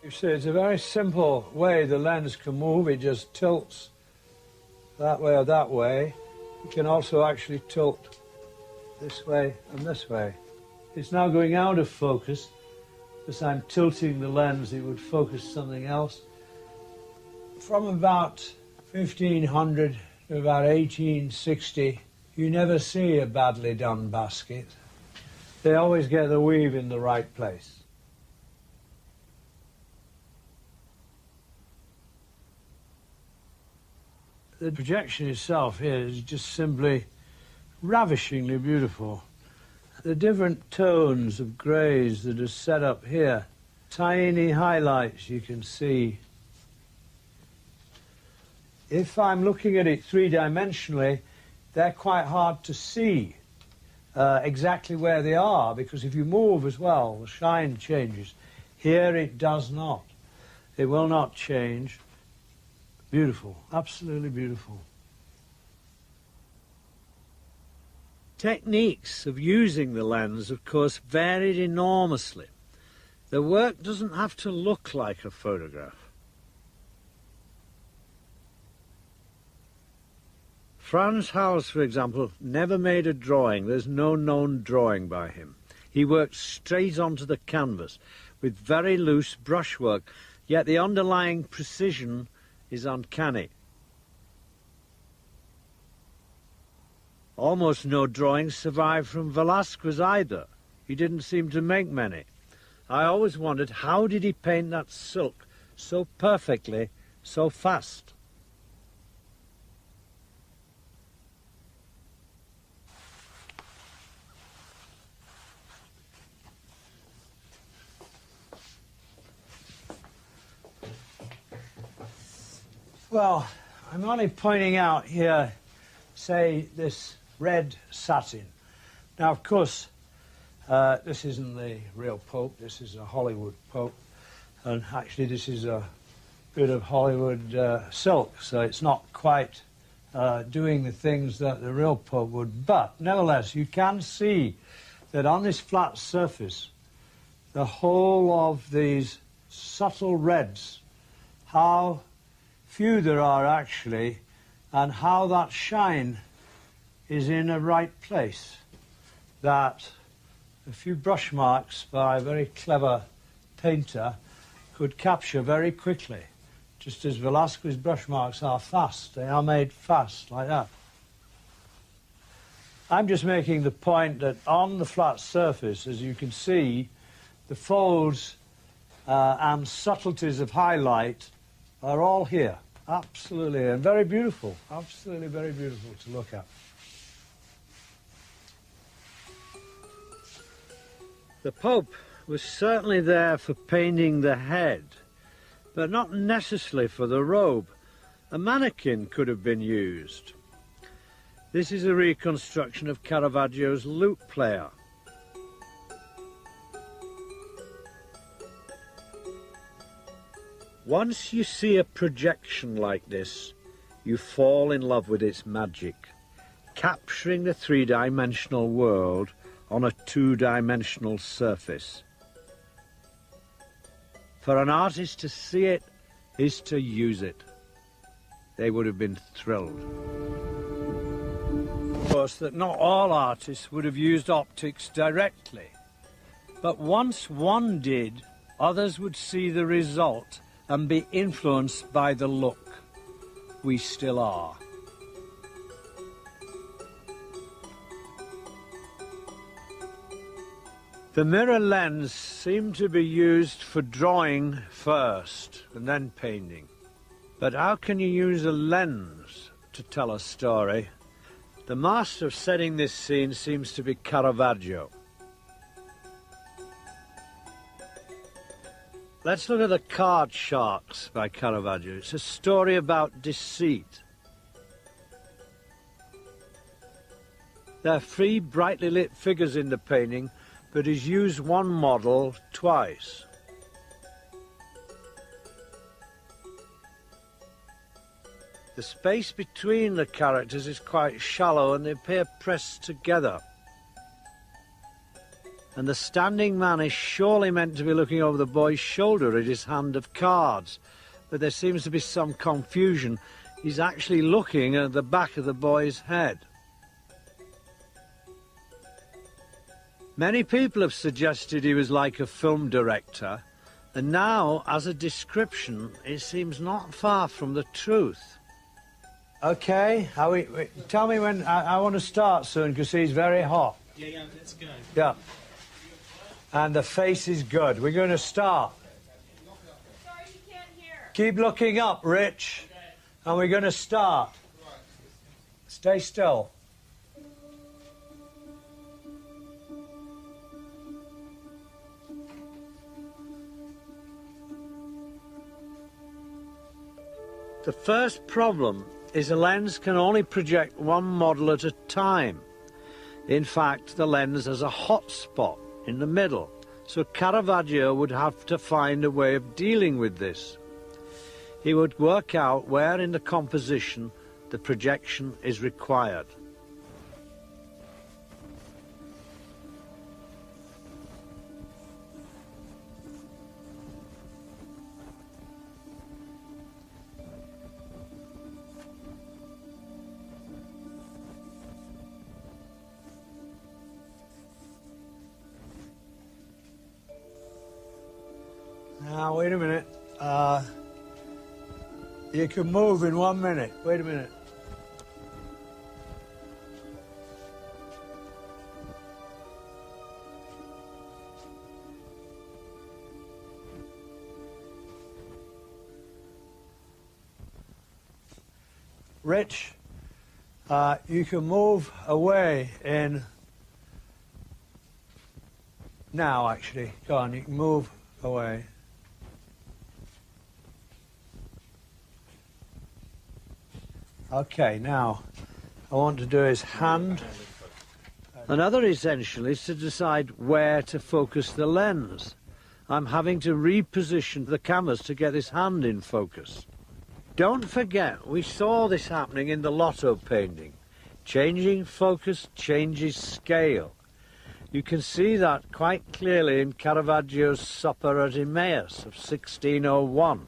You see, it's a very simple way the lens can move. It just tilts that way or that way. It can also actually tilt this way and this way. It's now going out of focus. As I'm tilting the lens, it would focus something else. From about 1500 to about 1860, you never see a badly done basket. They always get the weave in the right place. The projection itself here is just simply ravishingly beautiful. The different tones of greys that are set up here, tiny highlights you can see. If I'm looking at it three-dimensionally, they're quite hard to see exactly where they are, because if you move as well, the shine changes. Here it does not. It will not change. Beautiful, absolutely beautiful. Techniques of using the lens, of course, varied enormously. The work doesn't have to look like a photograph. Frans Hals, for example, never made a drawing. There's no known drawing by him. He worked straight onto the canvas with very loose brushwork, yet the underlying precision is uncanny. Almost no drawings survive from Velasquez either. He didn't seem to make many. I always wondered, how did he paint that silk so perfectly, so fast? Well, I'm only pointing out here, say, this red satin. Now, of course, this isn't the real Pope. This is a Hollywood Pope. And actually, this is a bit of Hollywood silk, so it's not quite doing the things that the real Pope would. But, nevertheless, you can see that on this flat surface, the whole of these subtle reds, how few there are actually, and how that shine is in a right place, that a few brush marks by a very clever painter could capture very quickly, just as Velasquez's brush marks are fast. They are made fast, like that. I'm just making the point that on the flat surface, as you can see, the folds and subtleties of highlight are all here. Absolutely, and very beautiful. Absolutely very beautiful to look at. The Pope was certainly there for painting the head, but not necessarily for the robe. A mannequin could have been used. This is a reconstruction of Caravaggio's lute player. Once you see a projection like this, you fall in love with its magic, capturing the three-dimensional world on a two-dimensional surface. For an artist to see it is to use it. They would have been thrilled. Of course, that not all artists would have used optics directly, but once one did, others would see the result and be influenced by the look. We still are. The mirror lens seemed to be used for drawing first and then painting. But how can you use a lens to tell a story? The master of setting this scene seems to be Caravaggio. Let's look at the Card Sharks by Caravaggio. It's a story about deceit. There are three brightly lit figures in the painting, but he's used one model twice. The space between the characters is quite shallow and they appear pressed together. and the standing man is surely meant to be looking over the boy's shoulder at his hand of cards, but there seems to be some confusion. He's actually looking at the back of the boy's head. Many people have suggested he was like a film director, and now, as a description, it seems not far from the truth. Okay, tell me when. I want to start soon because he's very hot. Yeah, let's go. Yeah. And the face is good. We're going to start. Sorry, you can't hear. Keep looking up, Rich. And we're going to start. Stay still. The first problem is a lens can only project one model at a time. In fact, the lens has a hot spot in the middle, so Caravaggio would have to find a way of dealing with this. He would work out where in the composition the projection is required. Now, wait a minute. You can move in 1 minute. Wait a minute. Rich, you can move away in... Now, actually. Go on, you can move away. Okay, now, I want to do his hand. Another essential is to decide where to focus the lens. I'm having to reposition the cameras to get his hand in focus. Don't forget, we saw this happening in the Lotto painting. Changing focus changes scale. You can see that quite clearly in Caravaggio's Supper at Emmaus of 1601.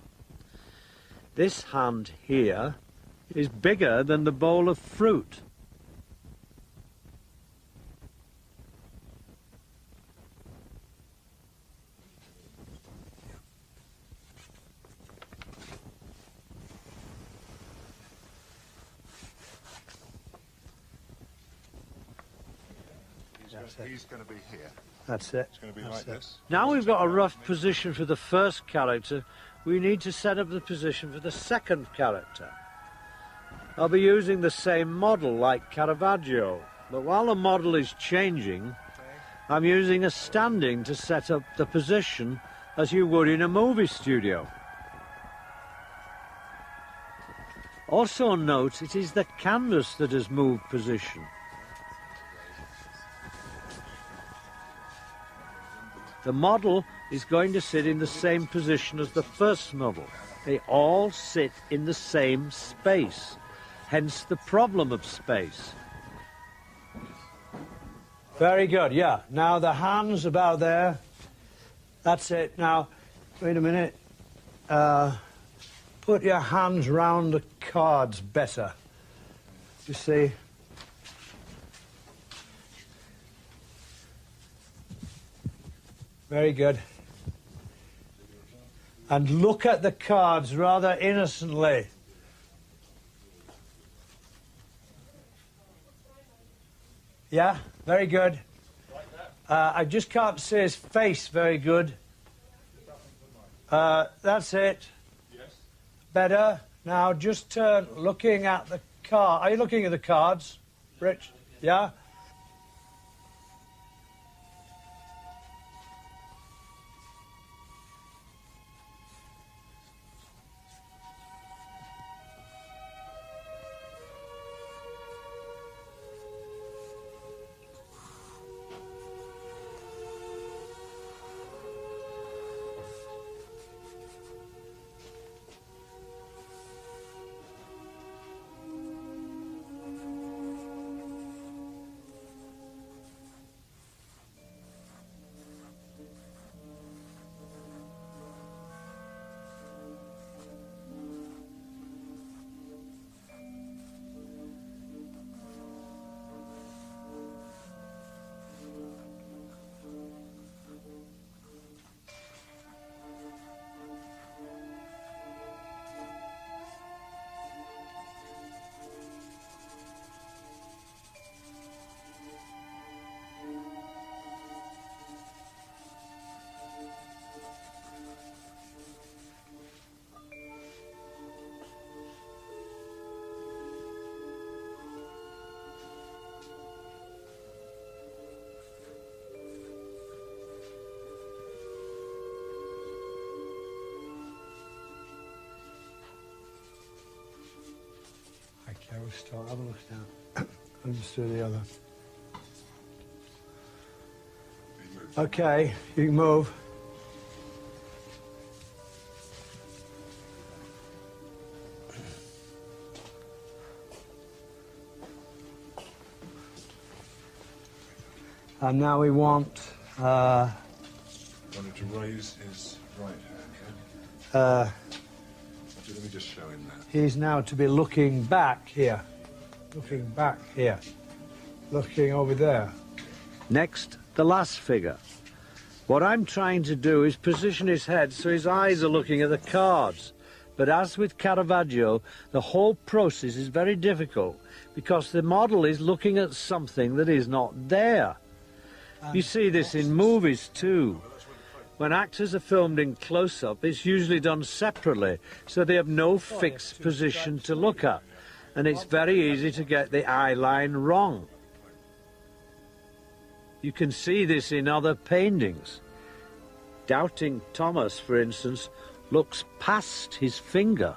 This hand here is bigger than the bowl of fruit. He's going to be here. That's it. It's going to be like this. Now we've got a rough position for the first character, we need to set up the position for the second character. I'll be using the same model like Caravaggio, but while the model is changing, I'm using a standing to set up the position as you would in a movie studio. Also note, it is the canvas that has moved position. The model is going to sit in the same position as the first model. They all sit in the same space. Hence the problem of space. Very good, yeah. Now the hands about there. That's it. Now, wait a minute. Put your hands round the cards better. You see? Very good. And look at the cards rather innocently. Yeah, very good. I just can't see his face very good. That's it. Yes. Better. Now just turn looking at the card. Are you looking at the cards, Rich? Yeah? start. Have a look now. Let's do the other. Okay, you can move. And now we want... wanted to raise his right hand. Let me just show him that. He's now to be looking back here. Looking back here. Looking over there. Next, the last figure. What I'm trying to do is position his head so his eyes are looking at the cards. But as with Caravaggio, the whole process is very difficult because the model is looking at something that is not there. You see this in movies too. When actors are filmed in close-up, it's usually done separately, so they have no fixed position to look at, and it's very easy to get the eye line wrong. You can see this in other paintings. Doubting Thomas, for instance, looks past his finger.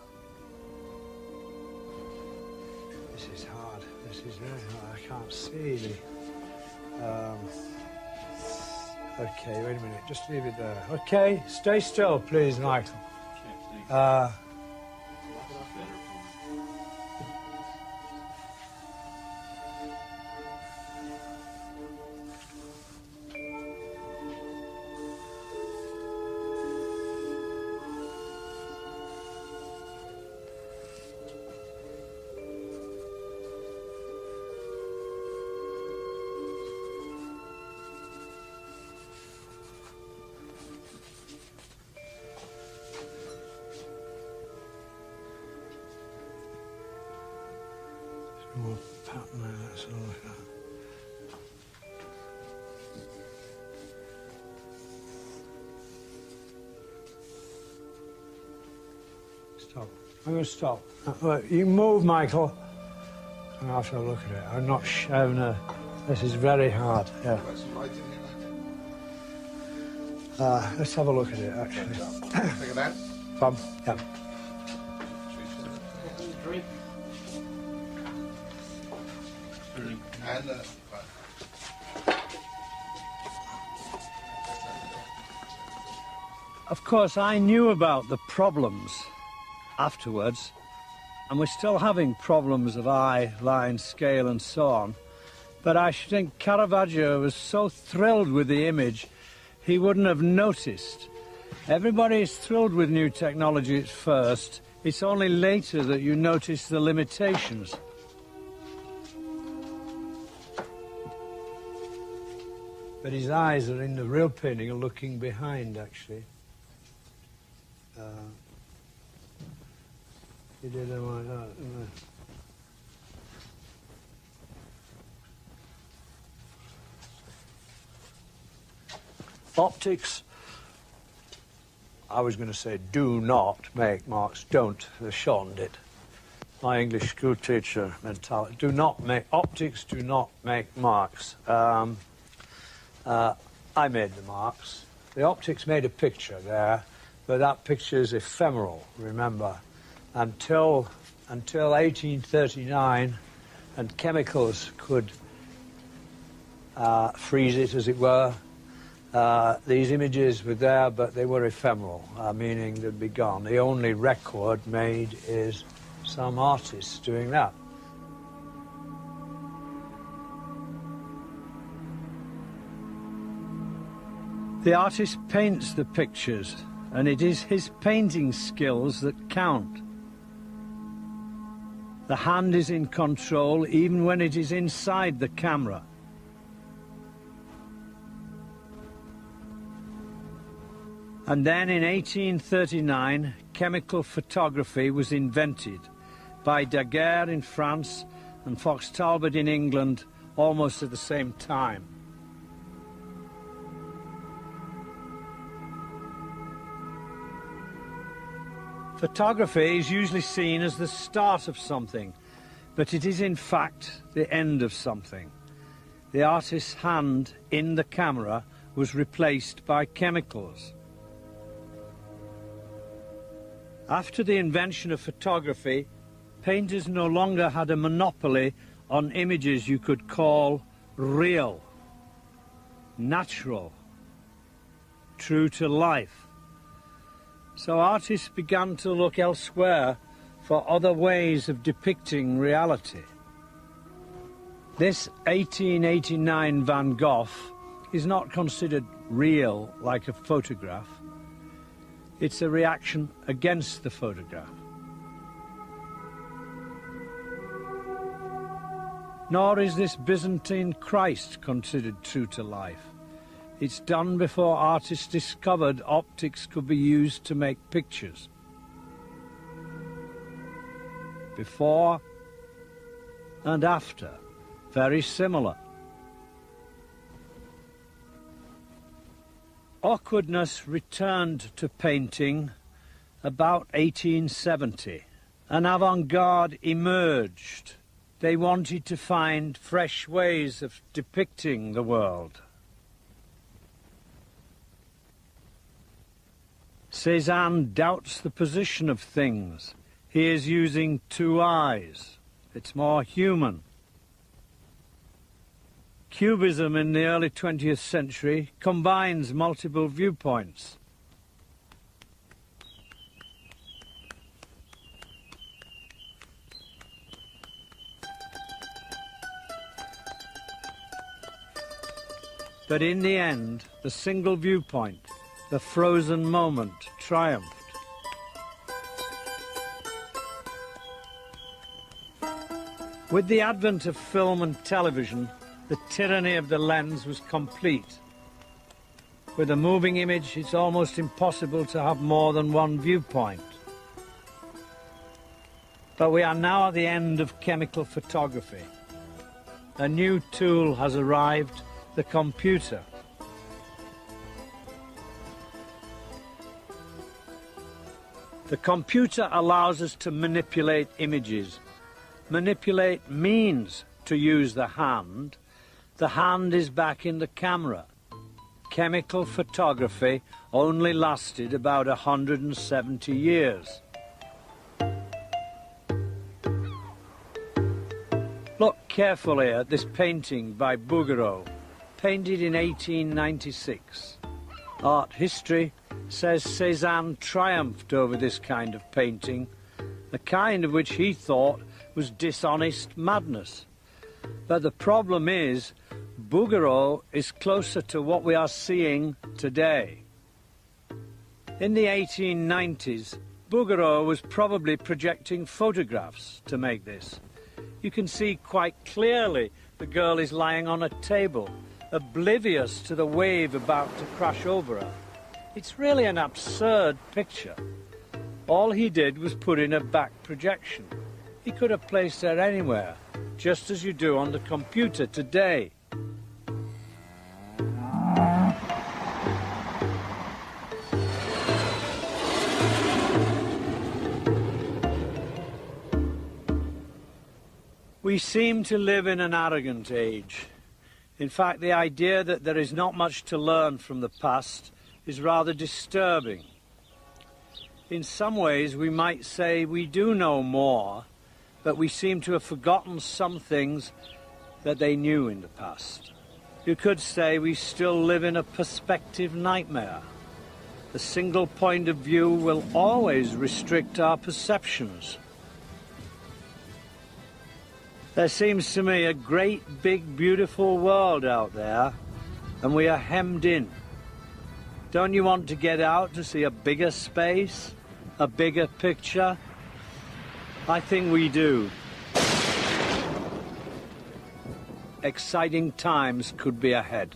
This is hard. This is very hard. I can't see the... Okay, wait a minute. Just leave it there. Okay, stay still, please, Michael. More pattern there, that's all like that. Stop. I'm going to stop. You move, Michael. I'll have to have a look at it. I'm not showing her. This is very hard. Yeah. Let's have a look at it, actually. Think of that? Bob? Yeah. And, Of course, I knew about the problems afterwards, and we're still having problems of eye, line, scale, and so on. But I should think Caravaggio was so thrilled with the image, he wouldn't have noticed. Everybody is thrilled with new technology at first. It's only later that you notice the limitations. But his eyes are in the real painting are looking behind, actually. He did them like that, didn't he? Optics, I was going to say do not make marks. Don't. Sean did. My English school teacher mentality. Do not make, optics do not make marks. I made the marks. The optics made a picture there, but that picture is ephemeral, remember. Until 1839, and chemicals could freeze it, as it were. These images were there, but they were ephemeral, meaning they'd be gone. The only record made is some artists doing that. The artist paints the pictures, and it is his painting skills that count. The hand is in control even when it is inside the camera. And then in 1839, chemical photography was invented by Daguerre in France and Fox Talbot in England almost at the same time. Photography is usually seen as the start of something, but it is in fact the end of something. The artist's hand in the camera was replaced by chemicals. After the invention of photography, painters no longer had a monopoly on images you could call real, natural, true to life. So artists began to look elsewhere for other ways of depicting reality. This 1889 Van Gogh is not considered real like a photograph. It's a reaction against the photograph. Nor is this Byzantine Christ considered true to life. It's done before artists discovered optics could be used to make pictures. Before and after, very similar. Awkwardness returned to painting about 1870. An avant-garde emerged. They wanted to find fresh ways of depicting the world. Cézanne doubts the position of things. He is using two eyes. It's more human. Cubism in the early 20th century combines multiple viewpoints. But in the end, the single viewpoint, the frozen moment, triumphed. With the advent of film and television, the tyranny of the lens was complete. With a moving image, it's almost impossible to have more than one viewpoint. But we are now at the end of chemical photography. A new tool has arrived, the computer. The computer allows us to manipulate images. Manipulate means to use the hand. The hand is back in the camera. Chemical photography only lasted about 170 years. Look carefully at this painting by Bouguereau, painted in 1896. Art history says Cézanne triumphed over this kind of painting, the kind of which he thought was dishonest madness. But the problem is, Bouguereau is closer to what we are seeing today. In the 1890s, Bouguereau was probably projecting photographs to make this. You can see quite clearly the girl is lying on a table, oblivious to the wave about to crash over her. It's really an absurd picture. All he did was put in a back projection. He could have placed her anywhere, just as you do on the computer today. We seem to live in an arrogant age. In fact, the idea that there is not much to learn from the past is rather disturbing. In some ways, we might say we do know more, but we seem to have forgotten some things that they knew in the past. You could say we still live in a perspective nightmare. A single point of view will always restrict our perceptions. There seems to me a great, big, beautiful world out there, and we are hemmed in. Don't you want to get out to see a bigger space, a bigger picture? I think we do. Exciting times could be ahead.